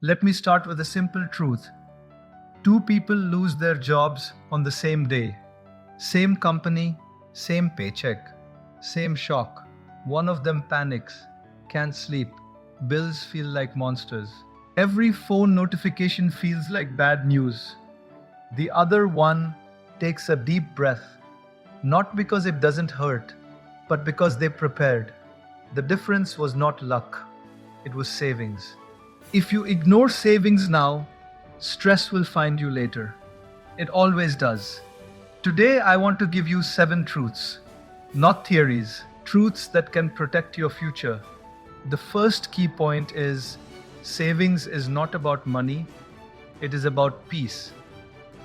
Let me start with a simple truth. Two people lose their jobs on the same day. Same company, same paycheck, same shock. One of them panics, can't sleep, bills feel like monsters. Every phone notification feels like bad news. The other one takes a deep breath, not because it doesn't hurt, but because they prepared. The difference was not luck, it was savings. If you ignore savings now, stress will find you later. It always does. Today, I want to give you 7 truths, not theories, truths that can protect your future. The first key point is savings is not about money, it is about peace.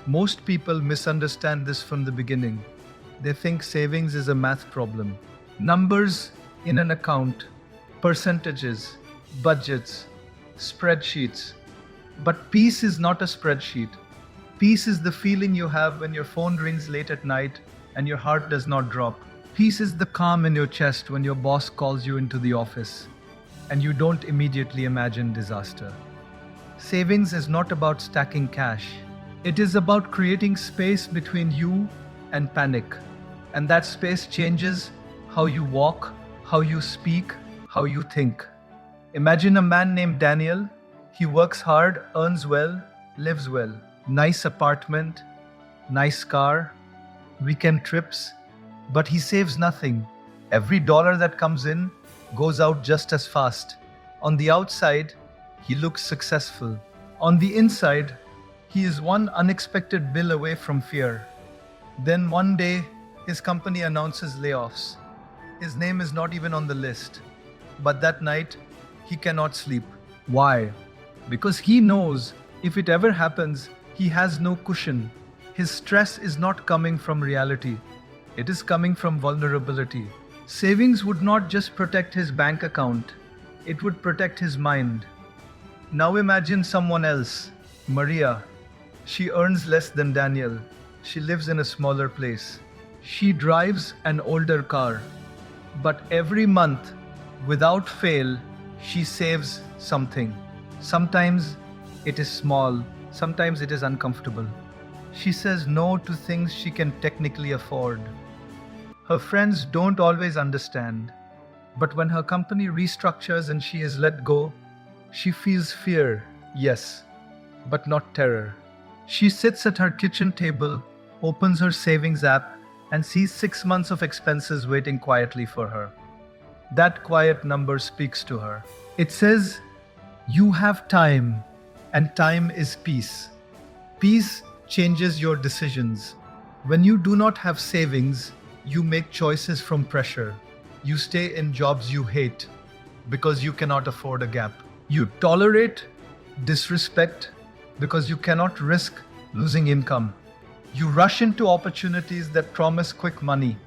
Most people misunderstand this from the beginning. They think savings is a math problem. Numbers in an account, percentages, budgets, spreadsheets. But peace is not a spreadsheet. Peace is the feeling you have when your phone rings late at night and your heart does not drop. Peace is the calm in your chest when your boss calls you into the office and you don't immediately imagine disaster. Savings is not about stacking cash. It is about creating space between you and panic. And that space changes how you walk, how you speak, how you think. Imagine a man named Daniel. He works hard, earns well, lives well. Nice apartment, nice car, weekend trips, but he saves nothing. Every dollar that comes in goes out just as fast. On the outside, he looks successful. On the inside, he is one unexpected bill away from fear. Then one day, his company announces layoffs. His name is not even on the list. But that night, he cannot sleep. Why? Because he knows if it ever happens, he has no cushion. His stress is not coming from reality. It is coming from vulnerability. Savings would not just protect his bank account, it would protect his mind. Now imagine someone else, Maria. She earns less than Daniel. She lives in a smaller place. She drives an older car. But every month, without fail, she saves something. Sometimes it is small, sometimes it is uncomfortable. She says no to things she can technically afford. Her friends don't always understand. But when her company restructures and she is let go, she feels fear, yes, but not terror. She sits at her kitchen table, opens her savings app, and sees 6 months of expenses waiting quietly for her. That quiet number speaks to her. It says, you have time, and time is peace. Peace changes your decisions. When you do not have savings, you make choices from pressure. You stay in jobs you hate because you cannot afford a gap. You tolerate disrespect because you cannot risk losing income. You rush into opportunities that promise quick money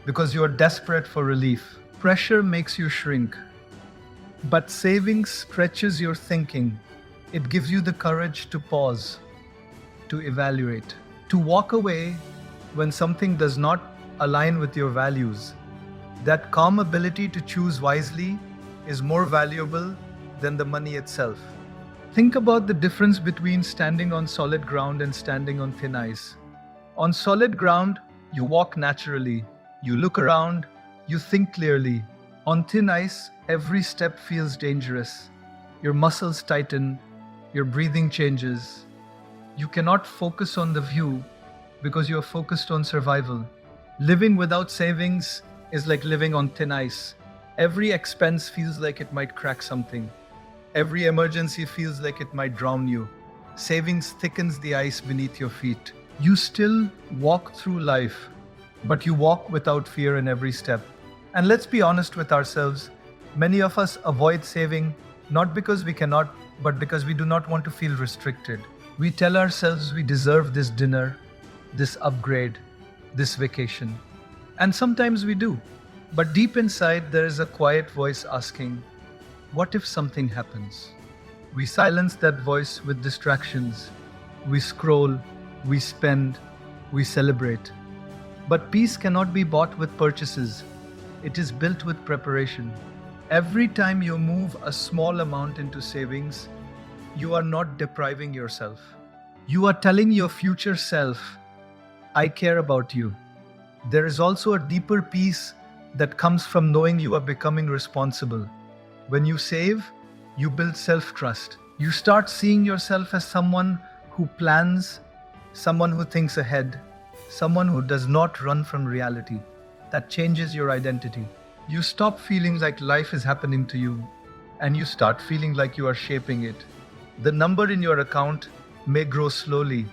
because you are desperate for relief. Pressure makes you shrink. But savings stretches your thinking. It gives you the courage to pause, to evaluate, to walk away when something does not align with your values. That calm ability to choose wisely is more valuable than the money itself. Think about the difference between standing on solid ground and standing on thin ice. On solid ground, you walk naturally, you look around, you think clearly. On thin ice, every step feels dangerous. Your muscles tighten, your breathing changes. You cannot focus on the view because you are focused on survival. Living without savings is like living on thin ice. Every expense feels like it might crack something. Every emergency feels like it might drown you. Savings thickens the ice beneath your feet. You still walk through life, but you walk without fear in every step. And let's be honest with ourselves. Many of us avoid saving not because we cannot, but because we do not want to feel restricted. We tell ourselves we deserve this dinner, this upgrade, this vacation. And sometimes we do. But deep inside, there is a quiet voice asking, what if something happens? We silence that voice with distractions. We scroll, we spend, we celebrate. But peace cannot be bought with purchases. It is built with preparation. Every time you move a small amount into savings, you are not depriving yourself. You are telling your future self, I care about you. There is also a deeper peace that comes from knowing you are becoming responsible. When you save, you build self trust. You start seeing yourself as someone who plans, someone who thinks ahead, someone who does not run from reality. That changes your identity. You stop feeling like life is happening to you, and you start feeling like you are shaping it. The number in your account may grow slowly,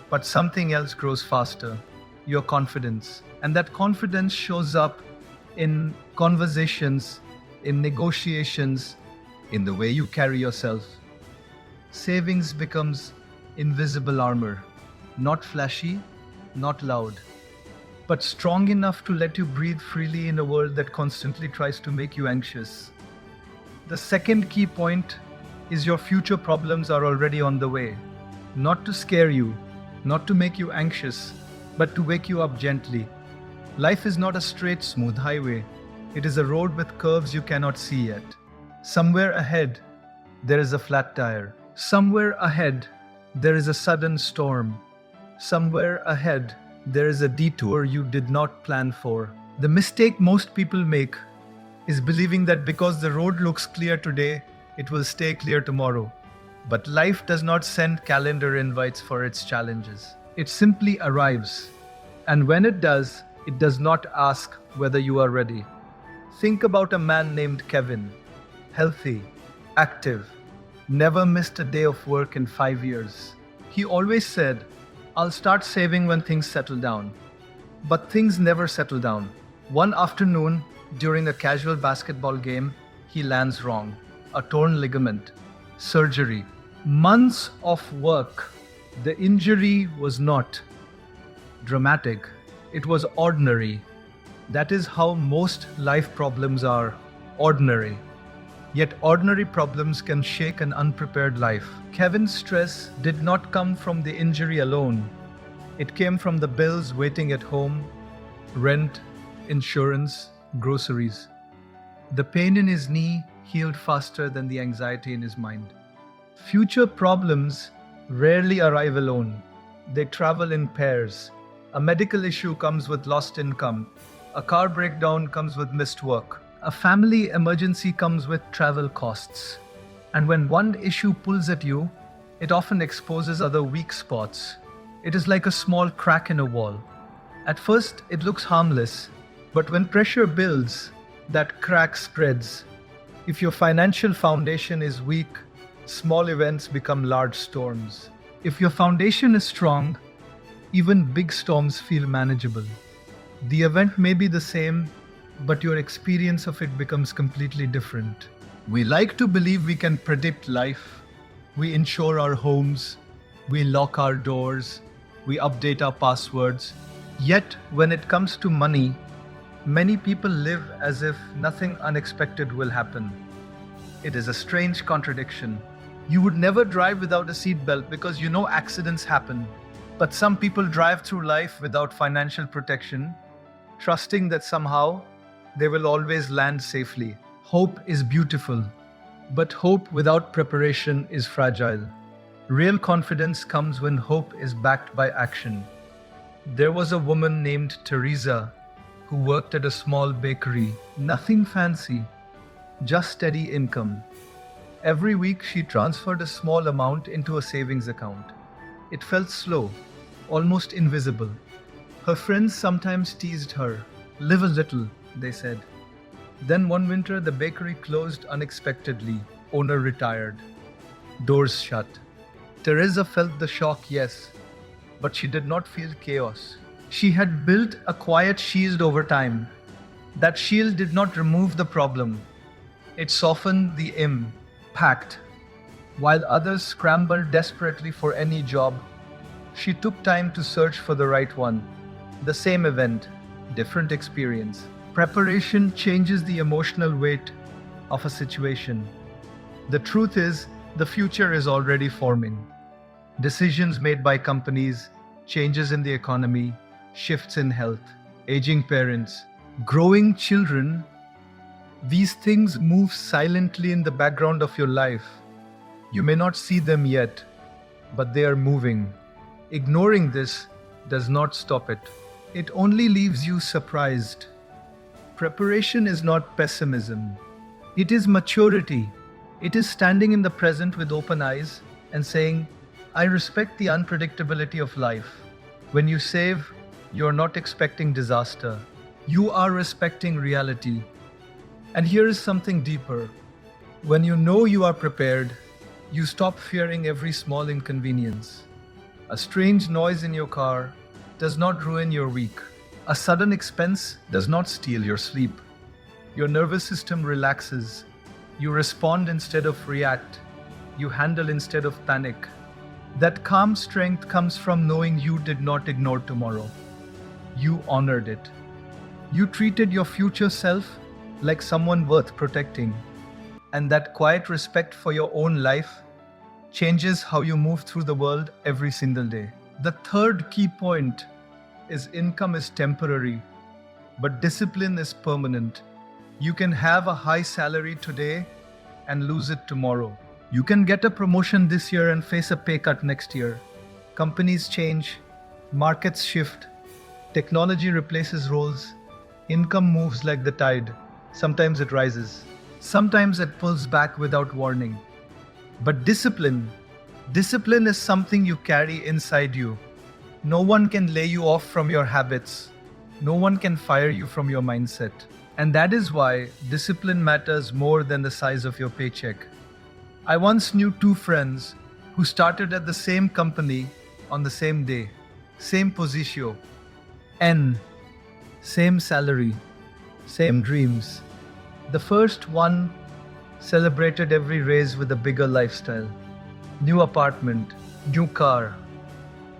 but something else grows faster, your confidence. And that confidence shows up in conversations, in negotiations, in the way you carry yourself. Savings becomes invisible armor, not flashy, not loud, but strong enough to let you breathe freely in a world that constantly tries to make you anxious. The second key point is your future problems are already on the way. Not to scare you, not to make you anxious, but to wake you up gently. Life is not a straight, smooth highway. It is a road with curves you cannot see yet. Somewhere ahead, there is a flat tire. Somewhere ahead, there is a sudden storm. Somewhere ahead, there is a detour you did not plan for. The mistake most people make is believing that because the road looks clear today, it will stay clear tomorrow. But life does not send calendar invites for its challenges. It simply arrives. And when it does not ask whether you are ready. Think about a man named Kevin. Healthy, active, never missed a day of work in 5 years. He always said, I'll start saving when things settle down. But things never settle down. One afternoon, during a casual basketball game, he lands wrong. A torn ligament. Surgery. Months of work. The injury was not dramatic. It was ordinary. That is how most life problems are. Ordinary. Yet ordinary problems can shake an unprepared life. Kevin's stress did not come from the injury alone. It came from the bills waiting at home, rent, insurance, groceries. The pain in his knee healed faster than the anxiety in his mind. Future problems rarely arrive alone. They travel in pairs. A medical issue comes with lost income. A car breakdown comes with missed work. A family emergency comes with travel costs. And when one issue pulls at you, it often exposes other weak spots. It is like a small crack in a wall. At first, it looks harmless, but when pressure builds, that crack spreads. If your financial foundation is weak, small events become large storms. If your foundation is strong, even big storms feel manageable. The event may be the same, but your experience of it becomes completely different. We like to believe we can predict life. We insure our homes. We lock our doors. We update our passwords. Yet, when it comes to money, many people live as if nothing unexpected will happen. It is a strange contradiction. You would never drive without a seatbelt because you know accidents happen. But some people drive through life without financial protection, trusting that somehow they will always land safely. Hope is beautiful, but hope without preparation is fragile. Real confidence comes when hope is backed by action. There was a woman named Teresa who worked at a small bakery. Nothing fancy, just steady income. Every week she transferred a small amount into a savings account. It felt slow, almost invisible. Her friends sometimes teased her. Live a little, they said. Then one winter the bakery closed unexpectedly. Owner retired. Doors shut. Teresa felt the shock, yes, but she did not feel chaos. She had built a quiet shield over time. That shield did not remove the problem. It softened the impact. While others scrambled desperately for any job, she took time to search for the right one. The same event, different experience. Preparation changes the emotional weight of a situation. The truth is, the future is already forming. Decisions made by companies, changes in the economy, shifts in health, aging parents, growing children, these things move silently in the background of your life. You may not see them yet, but they are moving. Ignoring this does not stop it. It only leaves you surprised. Preparation is not pessimism. It is maturity. It is standing in the present with open eyes and saying, I respect the unpredictability of life. When you save, you're not expecting disaster. You are respecting reality. And here is something deeper. When you know you are prepared, you stop fearing every small inconvenience. A strange noise in your car does not ruin your week. A sudden expense does not steal your sleep. Your nervous system relaxes. You respond instead of react. You handle instead of panic. That calm strength comes from knowing you did not ignore tomorrow. You honored it. You treated your future self like someone worth protecting. And that quiet respect for your own life changes how you move through the world every single day. The third key point is income is temporary, but discipline is permanent. You can have a high salary today and lose it tomorrow. You can get a promotion this year and face a pay cut next year. Companies change, markets shift, technology replaces roles, income moves like the tide. Sometimes it rises, sometimes it pulls back without warning. But discipline is something you carry inside you. No one can lay you off from your habits. No one can fire you from your mindset. And that is why discipline matters more than the size of your paycheck. I once knew two friends who started at the same company on the same day, same position, N, same salary, same dreams. The first one celebrated every raise with a bigger lifestyle, new apartment, new car,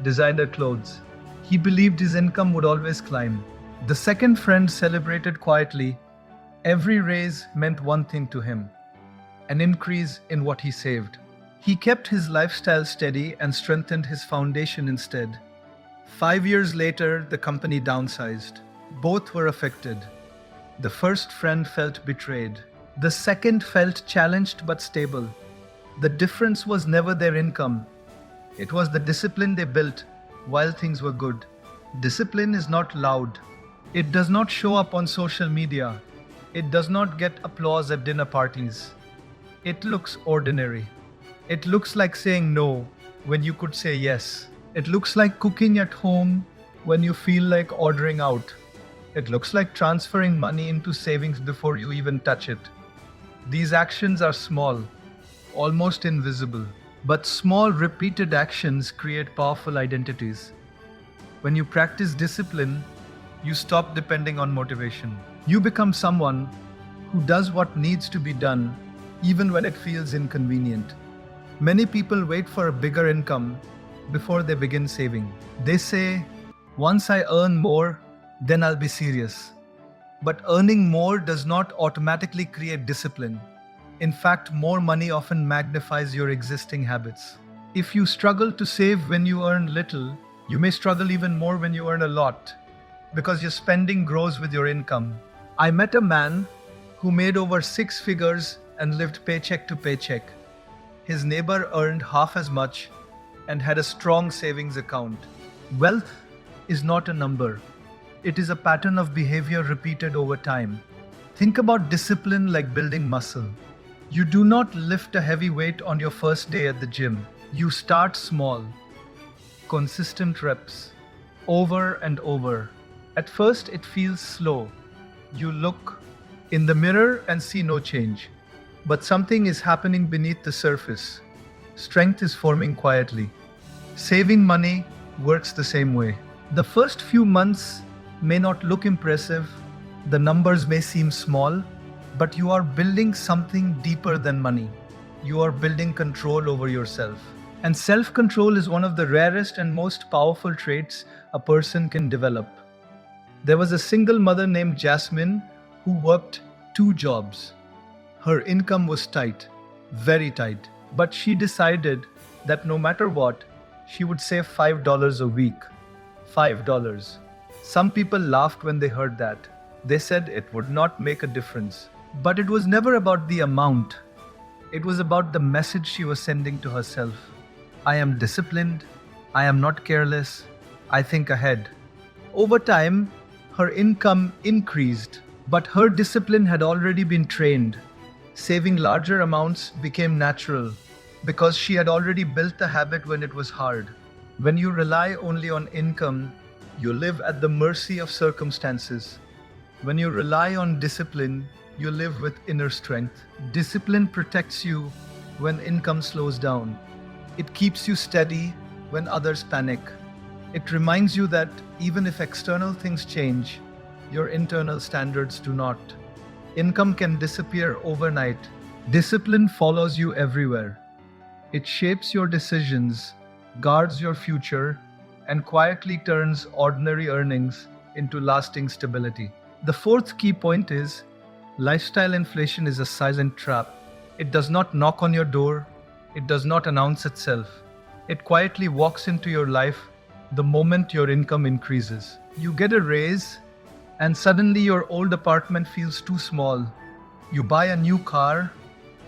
designer clothes. He believed his income would always climb. The second friend celebrated quietly. Every raise meant one thing to him, an increase in what he saved. He kept his lifestyle steady and strengthened his foundation instead. 5 years later, the company downsized. Both were affected. The first friend felt betrayed. The second felt challenged but stable. The difference was never their income. It was the discipline they built while things were good. Discipline is not loud. It does not show up on social media. It does not get applause at dinner parties. It looks ordinary. It looks like saying no when you could say yes. It looks like cooking at home when you feel like ordering out. It looks like transferring money into savings before you even touch it. These actions are small, almost invisible. But small, repeated actions create powerful identities. When you practice discipline, you stop depending on motivation. You become someone who does what needs to be done, even when it feels inconvenient. Many people wait for a bigger income before they begin saving. They say, once I earn more, then I'll be serious. But earning more does not automatically create discipline. In fact, more money often magnifies your existing habits. If you struggle to save when you earn little, you may struggle even more when you earn a lot, because your spending grows with your income. I met a man who made over 6 figures and lived paycheck to paycheck. His neighbor earned half as much and had a strong savings account. Wealth is not a number. It is a pattern of behavior repeated over time. Think about discipline like building muscle. You do not lift a heavy weight on your first day at the gym. You start small, consistent reps, over and over. At first, it feels slow. You look in the mirror and see no change. But something is happening beneath the surface. Strength is forming quietly. Saving money works the same way. The first few months may not look impressive. The numbers may seem small, but you are building something deeper than money. You are building control over yourself. And self-control is one of the rarest and most powerful traits a person can develop. There was a single mother named Jasmine who worked 2 jobs. Her income was tight, very tight, but she decided that no matter what, she would save $5 a week. $5. Some people laughed when they heard that. They said it would not make a difference. But it was never about the amount. It was about the message she was sending to herself. I am disciplined. I am not careless. I think ahead. Over time, her income increased, but her discipline had already been trained. Saving larger amounts became natural because she had already built the habit when it was hard. When you rely only on income, you live at the mercy of circumstances. When you rely on discipline, you live with inner strength. Discipline protects you when income slows down. It keeps you steady when others panic. It reminds you that even if external things change, your internal standards do not. Income can disappear overnight. Discipline follows you everywhere. It shapes your decisions, guards your future, and quietly turns ordinary earnings into lasting stability. The fourth key point is lifestyle inflation is a silent trap. It does not knock on your door, it does not announce itself. It quietly walks into your life the moment your income increases. You get a raise, and suddenly your old apartment feels too small. You buy a new car,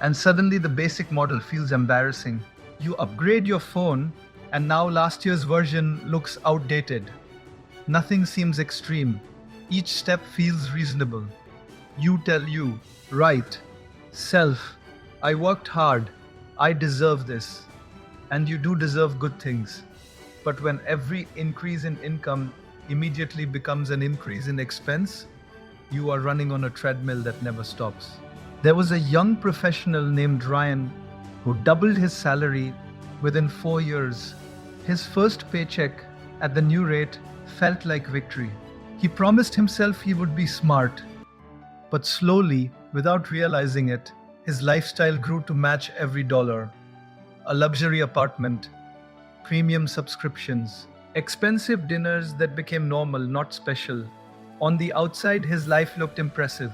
and suddenly the basic model feels embarrassing. You upgrade your phone, and now last year's version looks outdated. Nothing seems extreme. Each step feels reasonable. You tell you, right, self, I worked hard, I deserve this. And you do deserve good things. But when every increase in income immediately becomes an increase in expense, you are running on a treadmill that never stops. There was a young professional named Ryan who doubled his salary within 4 years. His first paycheck at the new rate felt like victory. He promised himself he would be smart, but slowly, without realizing it, his lifestyle grew to match every dollar. A luxury apartment, premium subscriptions, expensive dinners that became normal, not special. On the outside, his life looked impressive.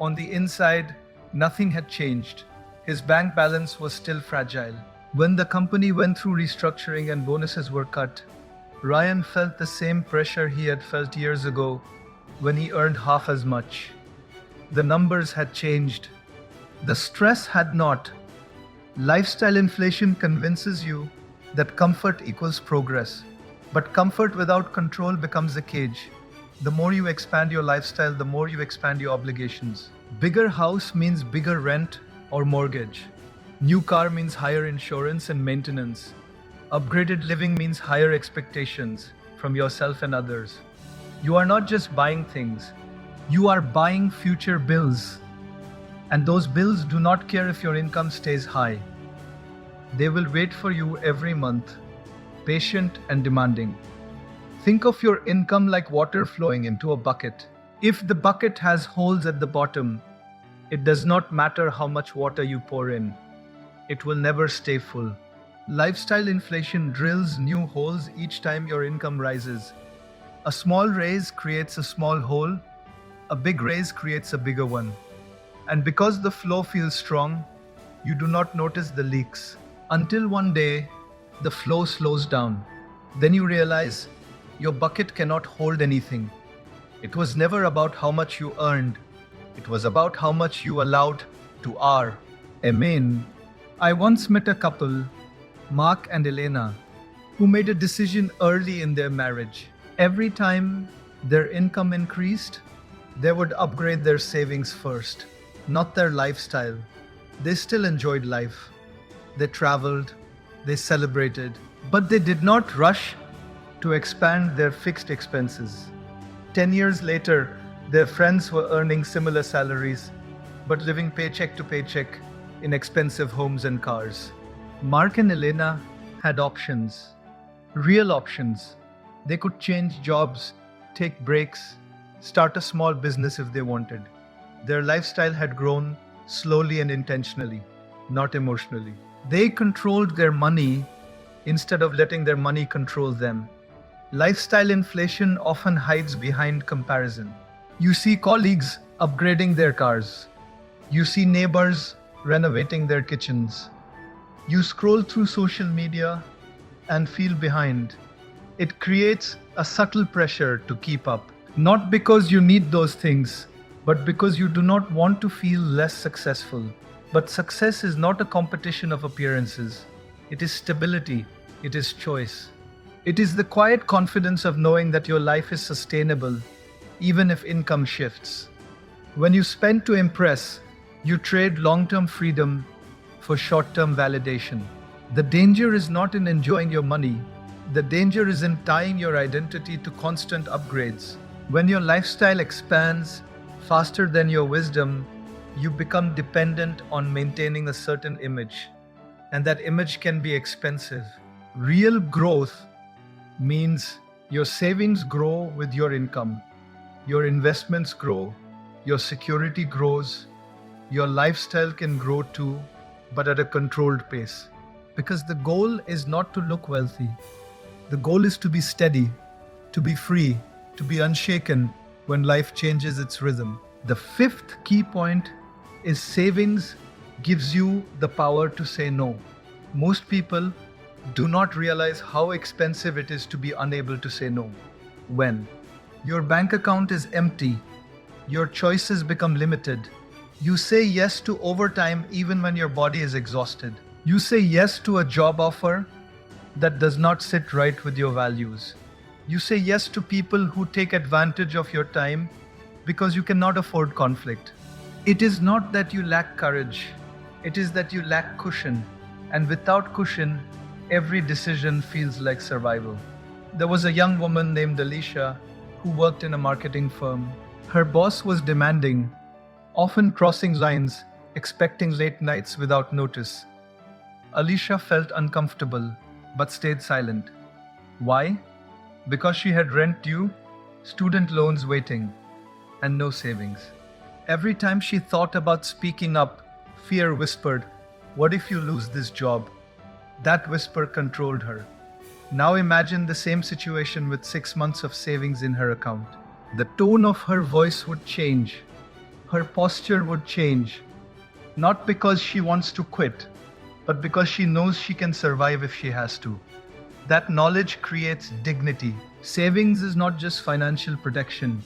On the inside, nothing had changed. His bank balance was still fragile. When the company went through restructuring and bonuses were cut, Ryan felt the same pressure he had felt years ago when he earned half as much. The numbers had changed. The stress had not. Lifestyle inflation convinces you that comfort equals progress. But comfort without control becomes a cage. The more you expand your lifestyle, the more you expand your obligations. Bigger house means bigger rent or mortgage. New car means higher insurance and maintenance. Upgraded living means higher expectations from yourself and others. You are not just buying things, you are buying future bills. And those bills do not care if your income stays high. They will wait for you every month, patient and demanding. Think of your income like water flowing into a bucket. If the bucket has holes at the bottom, it does not matter how much water you pour in. It will never stay full. Lifestyle inflation drills new holes each time your income rises. A small raise creates a small hole, a big raise creates a bigger one. And because the flow feels strong, you do not notice the leaks. Until one day, the flow slows down. Then you realize your bucket cannot hold anything. It was never about how much you earned. It was about how much you allowed to R. Amen. I once met a couple, Mark and Elena, who made a decision early in their marriage. Every time their income increased, they would upgrade their savings first, not their lifestyle. They still enjoyed life. They traveled, they celebrated, but they did not rush to expand their fixed expenses. 10 years later, their friends were earning similar salaries, but living paycheck to paycheck in expensive homes and cars. Mark and Elena had options, real options. They could change jobs, take breaks, start a small business if they wanted. Their lifestyle had grown slowly and intentionally, not emotionally. They controlled their money instead of letting their money control them. Lifestyle inflation often hides behind comparison. You see colleagues upgrading their cars. You see neighbors renovating their kitchens. You scroll through social media and feel behind. It creates a subtle pressure to keep up, not because you need those things, but because you do not want to feel less successful. But success is not a competition of appearances. It is stability. It is choice. It is the quiet confidence of knowing that your life is sustainable, even if income shifts. When you spend to impress, you trade long term freedom for short term validation. The danger is not in enjoying your money, the danger is in tying your identity to constant upgrades. When your lifestyle expands faster than your wisdom, you become dependent on maintaining a certain image, and that image can be expensive. Real growth means your savings grow with your income, your investments grow, your security grows, your lifestyle can grow too, but at a controlled pace. Because the goal is not to look wealthy, the goal is to be steady, to be free, to be unshaken when life changes its rhythm. The fifth key point is savings gives you the power to say no. Most people do not realize how expensive it is to be unable to say no. When your bank account is empty, your choices become limited. You say yes to overtime even when your body is exhausted. You say yes to a job offer that does not sit right with your values. You say yes to people who take advantage of your time because you cannot afford conflict. It is not that you lack courage, it is that you lack cushion. And without cushion, every decision feels like survival. There was a young woman named Alicia who worked in a marketing firm. Her boss was demanding, often crossing lines, expecting late nights without notice. Alicia felt uncomfortable but stayed silent. Why? Because she had rent due, student loans waiting, and no savings. Every time she thought about speaking up, fear whispered, "What if you lose this job?" That whisper controlled her. Now imagine the same situation with 6 months of savings in her account. The tone of her voice would change. Her posture would change. Not because she wants to quit, but because she knows she can survive if she has to. That knowledge creates dignity. Savings is not just financial protection,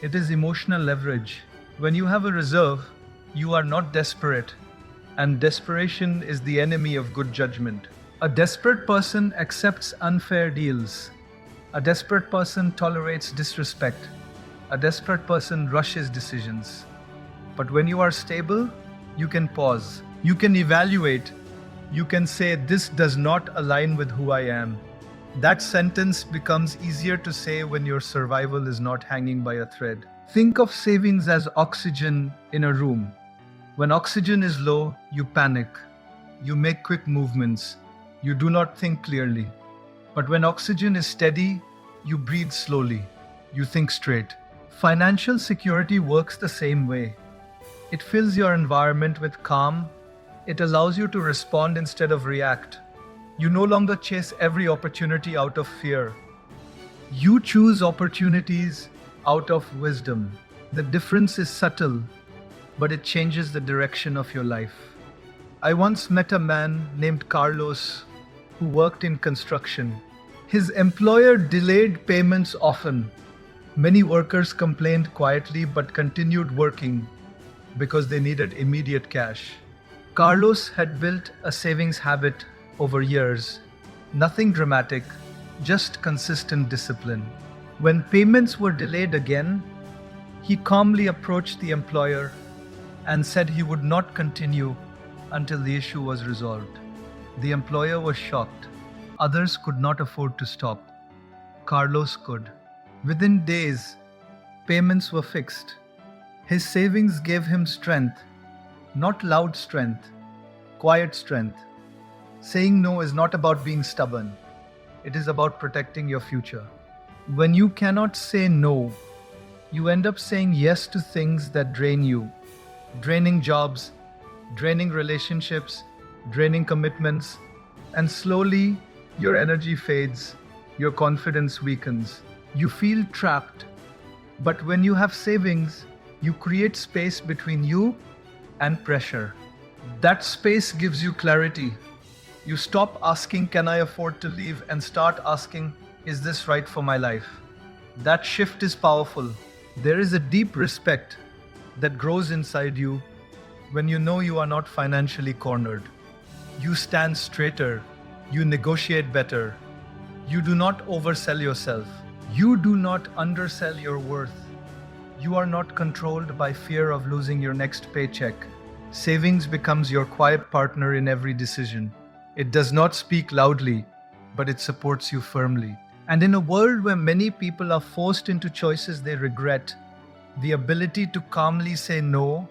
it is emotional leverage. When you have a reserve, you are not desperate, and desperation is the enemy of good judgment. A desperate person accepts unfair deals. A desperate person tolerates disrespect. A desperate person rushes decisions. But when you are stable, you can pause. You can evaluate. You can say, "This does not align with who I am." That sentence becomes easier to say when your survival is not hanging by a thread. Think of savings as oxygen in a room. When oxygen is low, you panic. You make quick movements. You do not think clearly. But when oxygen is steady, you breathe slowly. You think straight. Financial security works the same way. It fills your environment with calm. It allows you to respond instead of react. You no longer chase every opportunity out of fear. You choose opportunities out of wisdom. The difference is subtle, but it changes the direction of your life. I once met a man named Carlos who worked in construction. His employer delayed payments often. Many workers complained quietly but continued working because they needed immediate cash. Carlos had built a savings habit over years. Nothing dramatic, just consistent discipline. When payments were delayed again, he calmly approached the employer and said he would not continue until the issue was resolved. The employer was shocked. Others could not afford to stop. Carlos could. Within days, payments were fixed. His savings gave him strength, not loud strength, quiet strength. Saying no is not about being stubborn. It is about protecting your future. When you cannot say no, you end up saying yes to things that drain you. Draining jobs, draining relationships, draining commitments, and slowly your energy fades, your confidence weakens. You feel trapped. But when you have savings, you create space between you and pressure. That space gives you clarity. You stop asking, "Can I afford to leave?" and start asking, "Is this right for my life?" That shift is powerful. There is a deep respect that grows inside you when you know you are not financially cornered. You stand straighter, you negotiate better, you do not oversell yourself, you do not undersell your worth. You are not controlled by fear of losing your next paycheck. Savings becomes your quiet partner in every decision. It does not speak loudly, but it supports you firmly. And in a world where many people are forced into choices they regret, the ability to calmly say no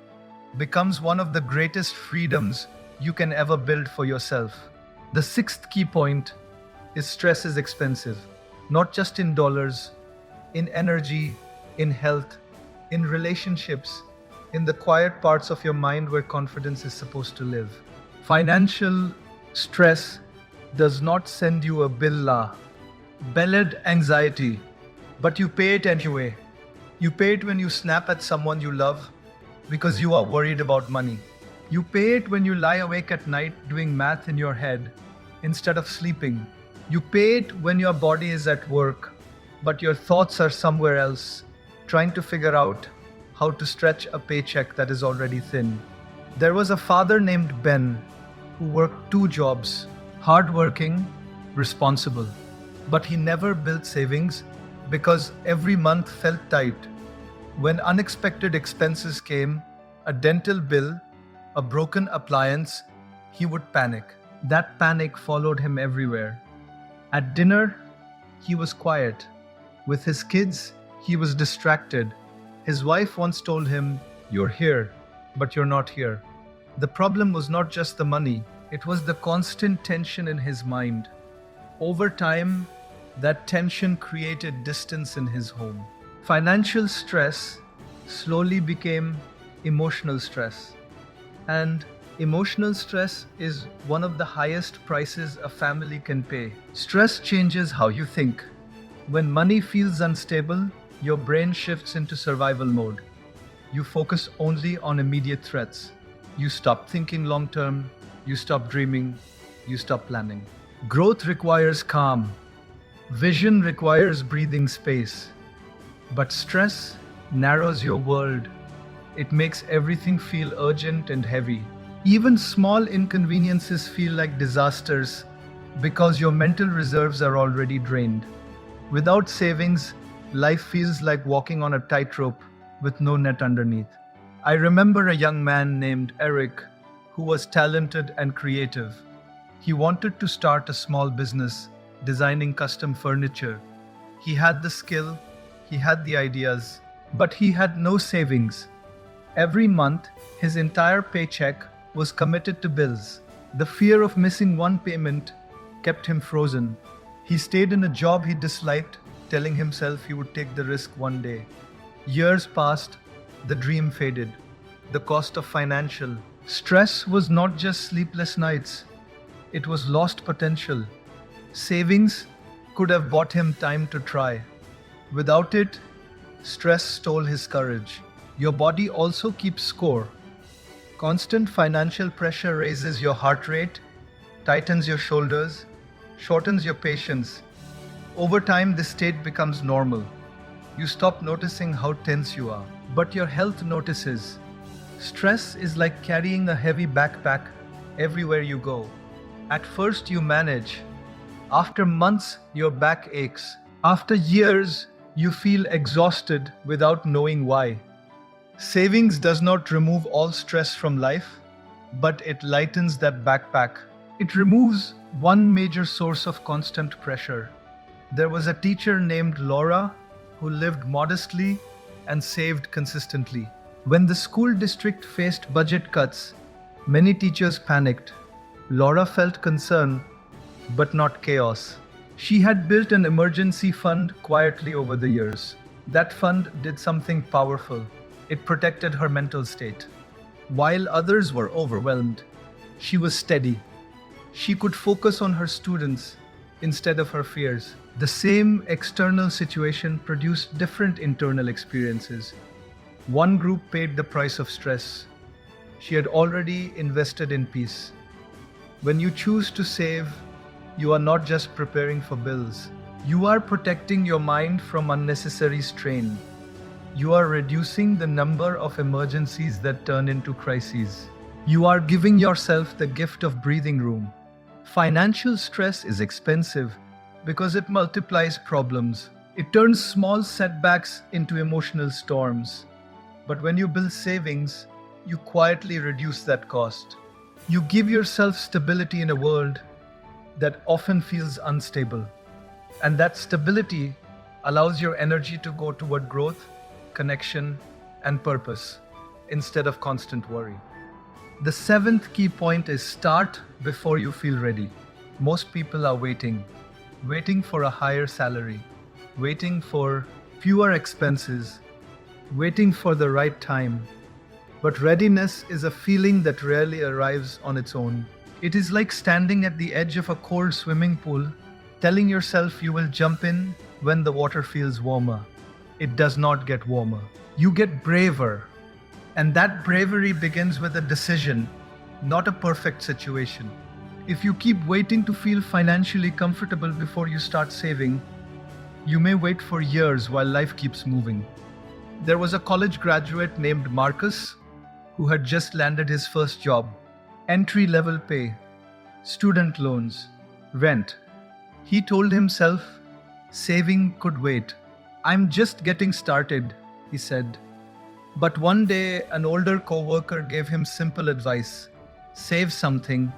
becomes one of the greatest freedoms you can ever build for yourself. The sixth key point is stress is expensive, not just in dollars, in energy, in health, in relationships, in the quiet parts of your mind where confidence is supposed to live. Financial stress does not send you a belled anxiety, but you pay it anyway. You pay it when you snap at someone you love because you are worried about money. You pay it when you lie awake at night doing math in your head instead of sleeping. You pay it when your body is at work, but your thoughts are somewhere else, trying to figure out how to stretch a paycheck that is already thin. There was a father named Ben who worked 2 jobs, hardworking, responsible. But he never built savings because every month felt tight. When unexpected expenses came, a dental bill, a broken appliance, he would panic. That panic followed him everywhere. At dinner, he was quiet. With his kids, he was distracted. His wife once told him, "You're here, but you're not here." The problem was not just the money, it was the constant tension in his mind. Over time, that tension created distance in his home. Financial stress slowly became emotional stress. And emotional stress is one of the highest prices a family can pay. Stress changes how you think. When money feels unstable, your brain shifts into survival mode. You focus only on immediate threats. You stop thinking long term, you stop dreaming, you stop planning. Growth requires calm. Vision requires breathing space. But stress narrows your world. It makes everything feel urgent and heavy. Even small inconveniences feel like disasters because your mental reserves are already drained. Without savings, life feels like walking on a tightrope with no net underneath. I remember a young man named Eric who was talented and creative. He wanted to start a small business, designing custom furniture. He had the skill, he had the ideas, but he had no savings. Every month, his entire paycheck was committed to bills. The fear of missing one payment kept him frozen. He stayed in a job he disliked, telling himself he would take the risk one day. Years passed, the dream faded. The cost of financial stress was not just sleepless nights, it was lost potential. Savings could have bought him time to try. Without it, stress stole his courage. Your body also keeps score. Constant financial pressure raises your heart rate, tightens your shoulders, shortens your patience. Over time, this state becomes normal. You stop noticing how tense you are, but your health notices. Stress is like carrying a heavy backpack everywhere you go. At first, you manage. After months, your back aches. After years, you feel exhausted without knowing why. Savings does not remove all stress from life, but it lightens that backpack. It removes one major source of constant pressure. There was a teacher named Laura who lived modestly and saved consistently. When the school district faced budget cuts, many teachers panicked. Laura felt concern, but not chaos. She had built an emergency fund quietly over the years. That fund did something powerful. It protected her mental state. While others were overwhelmed, she was steady. She could focus on her students instead of her fears. The same external situation produced different internal experiences. One group paid the price of stress. She had already invested in peace. When you choose to save, you are not just preparing for bills. You are protecting your mind from unnecessary strain. You are reducing the number of emergencies that turn into crises. You are giving yourself the gift of breathing room. Financial stress is expensive because it multiplies problems. It turns small setbacks into emotional storms. But when you build savings, you quietly reduce that cost. You give yourself stability in a world that often feels unstable. And that stability allows your energy to go toward growth, connection, and purpose instead of constant worry. The seventh key point is start before you feel ready. Most people are waiting for a higher salary, waiting for fewer expenses, waiting for the right time. But readiness is a feeling that rarely arrives on its own. It is like standing at the edge of a cold swimming pool, telling yourself you will jump in when the water feels warmer. It does not get warmer. You get braver. And that bravery begins with a decision, not a perfect situation. If you keep waiting to feel financially comfortable before you start saving, you may wait for years while life keeps moving. There was a college graduate named Marcus who had just landed his first job. Entry level pay, student loans, rent. He told himself, saving could wait. I'm just getting started, he said. But one day, an older coworker gave him simple advice: save something,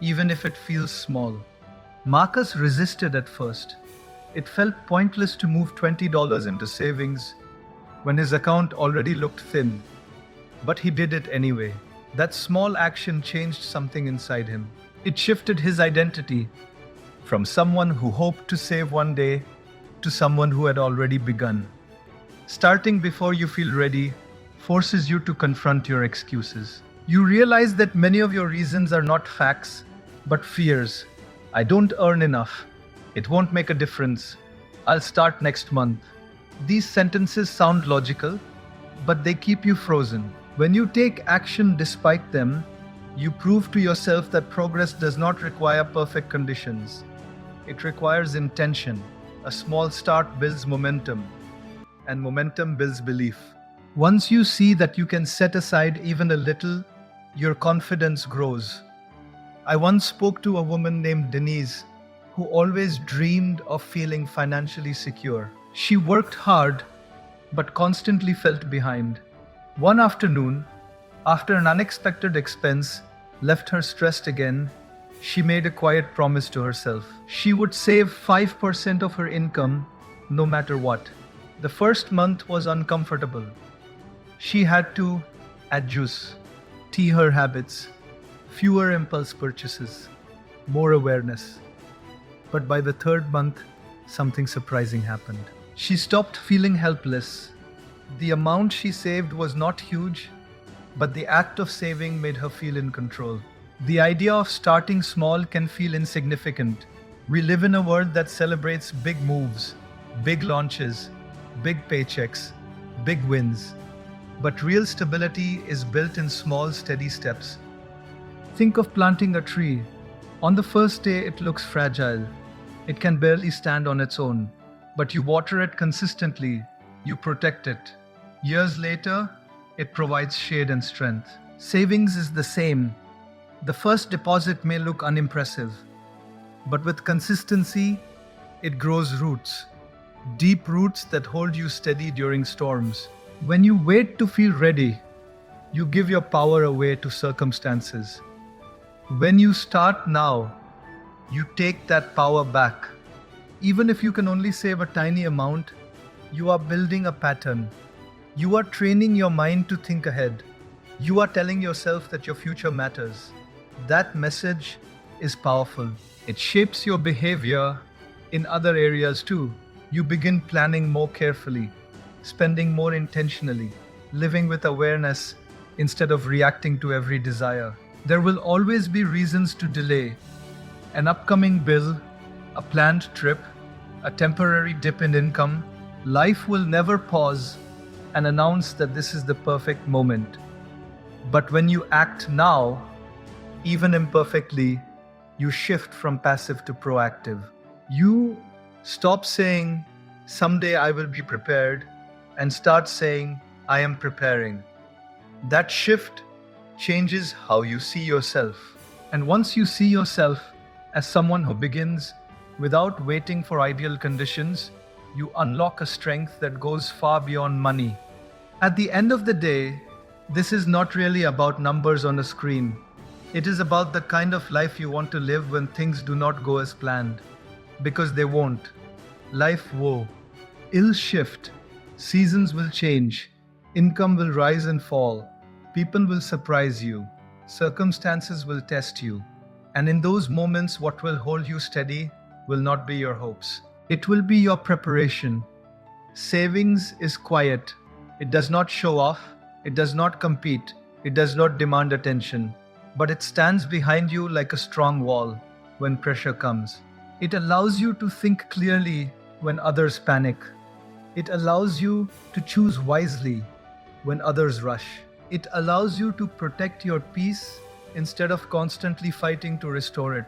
even if it feels small. Marcus resisted at first. It felt pointless to move $20 into savings when his account already looked thin. But he did it anyway. That small action changed something inside him. It shifted his identity from someone who hoped to save one day to someone who had already begun. Starting before you feel ready forces you to confront your excuses. You realize that many of your reasons are not facts, but fears. I don't earn enough. It won't make a difference. I'll start next month. These sentences sound logical, but they keep you frozen. When you take action despite them, you prove to yourself that progress does not require perfect conditions. It requires intention. A small start builds momentum, and momentum builds belief. Once you see that you can set aside even a little, your confidence grows. I once spoke to a woman named Denise who always dreamed of feeling financially secure. She worked hard, but constantly felt behind. One afternoon, after an unexpected expense left her stressed again, she made a quiet promise to herself. She would save 5% of her income no matter what. The first month was uncomfortable. She had to adjust, tea her habits, fewer impulse purchases, more awareness. But by the third month, something surprising happened. She stopped feeling helpless. The amount she saved was not huge, but the act of saving made her feel in control. The idea of starting small can feel insignificant. We live in a world that celebrates big moves, big launches, big paychecks, big wins. But real stability is built in small, steady steps. Think of planting a tree. On the first day, it looks fragile. It can barely stand on its own. But you water it consistently, you protect it. Years later, it provides shade and strength. Savings is the same. The first deposit may look unimpressive, but with consistency, it grows roots. Deep roots that hold you steady during storms. When you wait to feel ready, you give your power away to circumstances. When you start now, you take that power back. Even if you can only save a tiny amount, you are building a pattern. You are training your mind to think ahead. You are telling yourself that your future matters. That message is powerful. It shapes your behavior in other areas too. You begin planning more carefully, spending more intentionally, living with awareness instead of reacting to every desire. There will always be reasons to delay. An upcoming bill, a planned trip, a temporary dip in income. Life will never pause and announce that this is the perfect moment. But when you act now, even imperfectly, you shift from passive to proactive. You stop saying, someday I will be prepared, and start saying, I am preparing. That shift changes how you see yourself. And once you see yourself as someone who begins without waiting for ideal conditions, you unlock a strength that goes far beyond money. At the end of the day, this is not really about numbers on a screen. It is about the kind of life you want to live when things do not go as planned. Because they won't. Life will. Ill shift. Seasons will change. Income will rise and fall. People will surprise you. Circumstances will test you. And in those moments, what will hold you steady will not be your hopes. It will be your preparation. Savings is quiet. It does not show off. It does not compete. It does not demand attention. But it stands behind you like a strong wall when pressure comes. It allows you to think clearly when others panic. It allows you to choose wisely when others rush. It allows you to protect your peace instead of constantly fighting to restore it.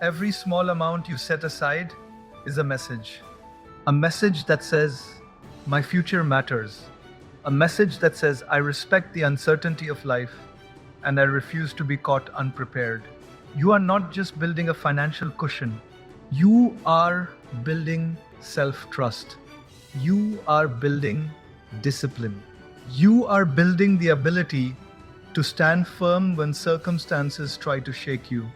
Every small amount you set aside is a message. A message that says, my future matters. A message that says, I respect the uncertainty of life and I refuse to be caught unprepared. You are not just building a financial cushion. You are building self-trust. You are building discipline. You are building the ability to stand firm when circumstances try to shake you.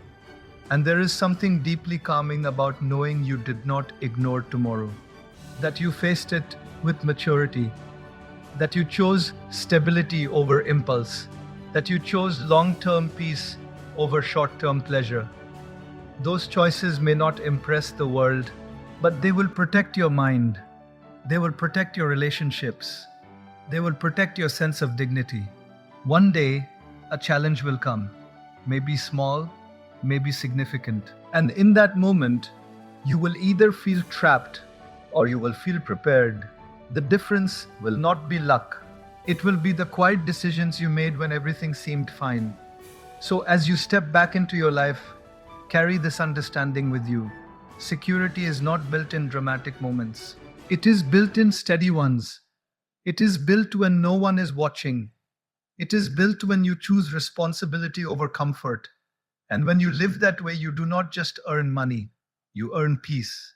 And there is something deeply calming about knowing you did not ignore tomorrow, that you faced it with maturity, that you chose stability over impulse, that you chose long-term peace over short-term pleasure. Those choices may not impress the world, but they will protect your mind. They will protect your relationships. They will protect your sense of dignity. One day, a challenge will come, maybe small, maybe significant. And in that moment, you will either feel trapped or you will feel prepared. The difference will not be luck. It will be the quiet decisions you made when everything seemed fine. So as you step back into your life, carry this understanding with you. Security is not built in dramatic moments. It is built in steady ones. It is built when no one is watching. It is built when you choose responsibility over comfort. And when you live that way, you do not just earn money, you earn peace.